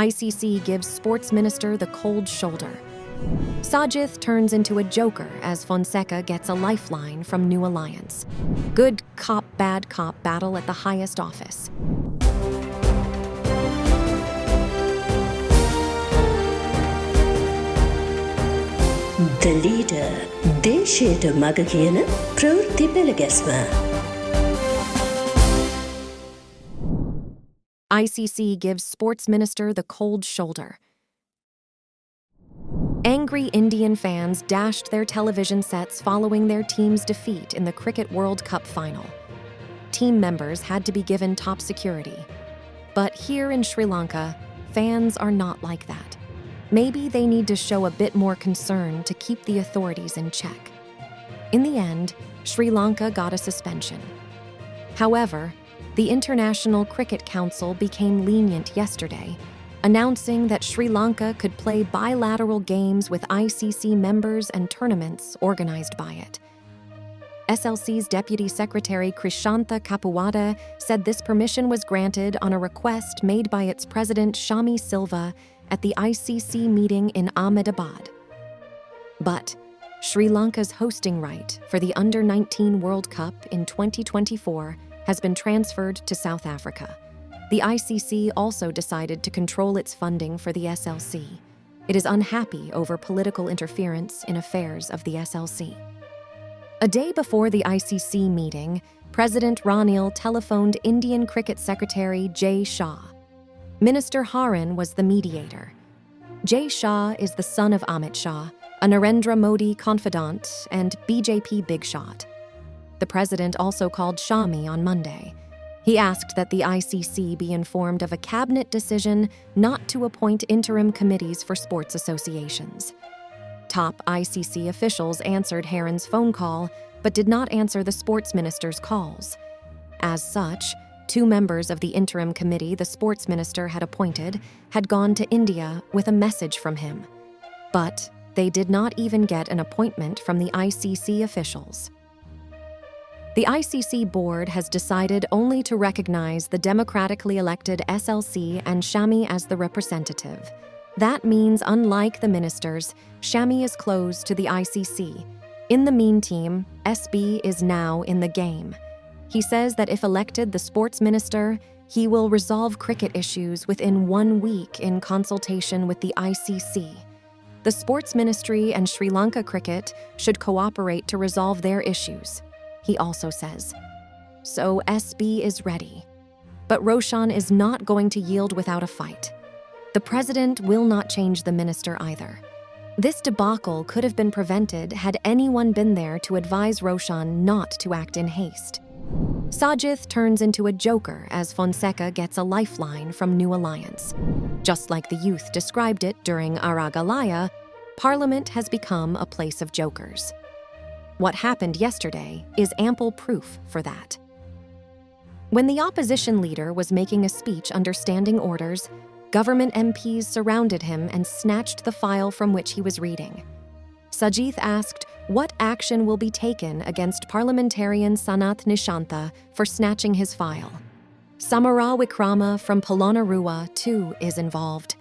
ICC gives sports minister the cold shoulder. Sajith turns into a joker as Fonseca gets a lifeline from New Alliance. Good cop, bad cop battle at the highest office. The leader, දේශයට මග කියන ප්‍රවෘත්ති පෙළගැස්ම. ICC gives sports minister the cold shoulder. Angry Indian fans dashed their television sets following their team's defeat in the Cricket World Cup final. Team members had to be given top security. But here in Sri Lanka, fans are not like that. Maybe they need to show a bit more concern to keep the authorities in check. In the end, Sri Lanka got a suspension. However, the International Cricket Council became lenient yesterday, announcing that Sri Lanka could play bilateral games with ICC members and tournaments organized by it. SLC's Deputy Secretary Krishantha Kapuwada said this permission was granted on a request made by its president Shami Silva at the ICC meeting in Ahmedabad. But Sri Lanka's hosting right for the Under-19 World Cup in 2024 has been transferred to South Africa. The ICC also decided to control its funding for the SLC. It is unhappy over political interference in affairs of the SLC. A day before the ICC meeting, President Ranil telephoned Indian Cricket Secretary Jay Shah. Minister Haran was the mediator. Jay Shah is the son of Amit Shah, a Narendra Modi confidant and BJP big shot. The president also called Shami on Monday. He asked that the ICC be informed of a cabinet decision not to appoint interim committees for sports associations. Top ICC officials answered Haran's phone call, but did not answer the sports minister's calls. As such, 2 members of the interim committee the sports minister had appointed had gone to India with a message from him. But they did not even get an appointment from the ICC officials. The ICC board has decided only to recognize the democratically elected SLC and Shami as the representative. That means, unlike the ministers, Shami is close to the ICC. In the meantime, SB is now in the game. He says that if elected the sports minister, he will resolve cricket issues within 1 week in consultation with the ICC. The sports ministry and Sri Lanka cricket should cooperate to resolve their issues, he also says. So SB is ready. But Roshan is not going to yield without a fight. The president will not change the minister either. This debacle could have been prevented had anyone been there to advise Roshan not to act in haste. Sajith turns into a joker as Fonseca gets a lifeline from New Alliance. Just like the youth described it during Aragalaya, Parliament has become a place of jokers. What happened yesterday is ample proof for that. When the opposition leader was making a speech under standing orders, government MPs surrounded him and snatched the file from which he was reading. Sajith asked what action will be taken against parliamentarian Sanath Nishantha for snatching his file. Samara Wikrama from Polonnaruwa, too, is involved.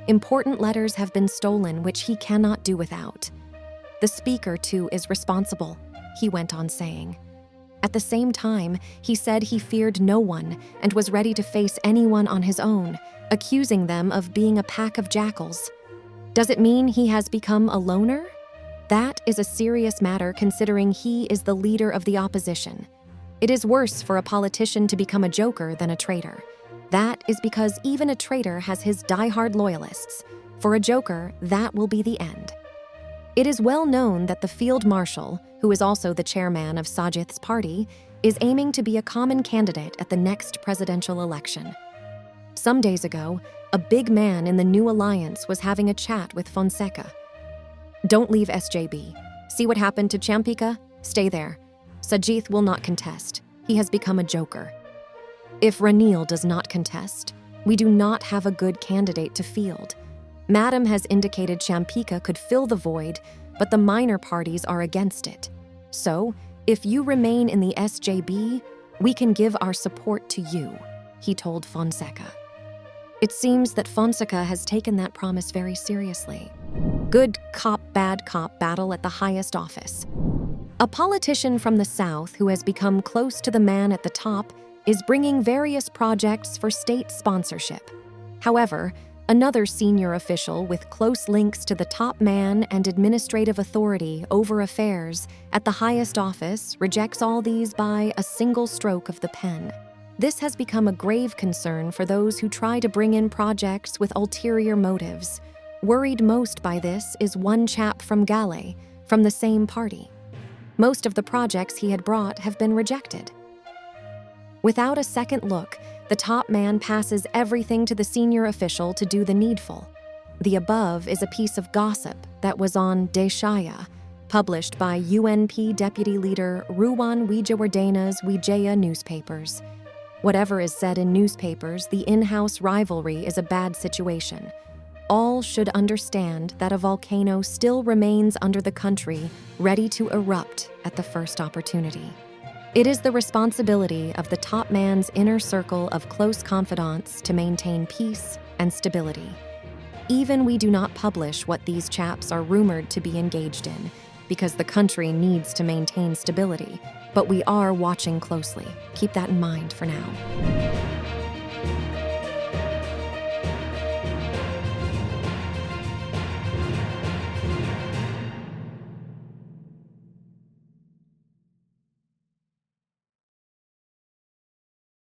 Important letters have been stolen which he cannot do without. The speaker, too, is responsible, he went on saying. At the same time, he said he feared no one and was ready to face anyone on his own, accusing them of being a pack of jackals. Does it mean he has become a loner? That is a serious matter considering he is the leader of the opposition. It is worse for a politician to become a joker than a traitor. That is because even a traitor has his die-hard loyalists. For a joker, that will be the end. It is well known that the field marshal, who is also the chairman of Sajith's party, is aiming to be a common candidate at the next presidential election. Some days ago, a big man in the New Alliance was having a chat with Fonseca. Don't leave SJB. See what happened to Champika? Stay there. Sajith will not contest. He has become a joker. If Ranil does not contest, we do not have a good candidate to field. Madam has indicated Champika could fill the void, but the minor parties are against it. So, if you remain in the SJB, we can give our support to you, he told Fonseca. It seems that Fonseca has taken that promise very seriously. Good cop, bad cop battle at the highest office. A politician from the South who has become close to the man at the top is bringing various projects for state sponsorship. However, another senior official with close links to the top man and administrative authority over affairs at the highest office rejects all these by a single stroke of the pen. This has become a grave concern for those who try to bring in projects with ulterior motives. Worried most by this is one chap from Gale, from the same party. Most of the projects he had brought have been rejected. Without a second look, the top man passes everything to the senior official to do the needful. The above is a piece of gossip that was on Deshaya, published by UNP Deputy Leader Ruwan Wijawardena's Wijaya newspapers. Whatever is said in newspapers, the in-house rivalry is a bad situation. All should understand that a volcano still remains under the country, ready to erupt at the first opportunity. It is the responsibility of the top man's inner circle of close confidants to maintain peace and stability. Even we do not publish what these chaps are rumored to be engaged in, because the country needs to maintain stability, but we are watching closely. Keep that in mind for now.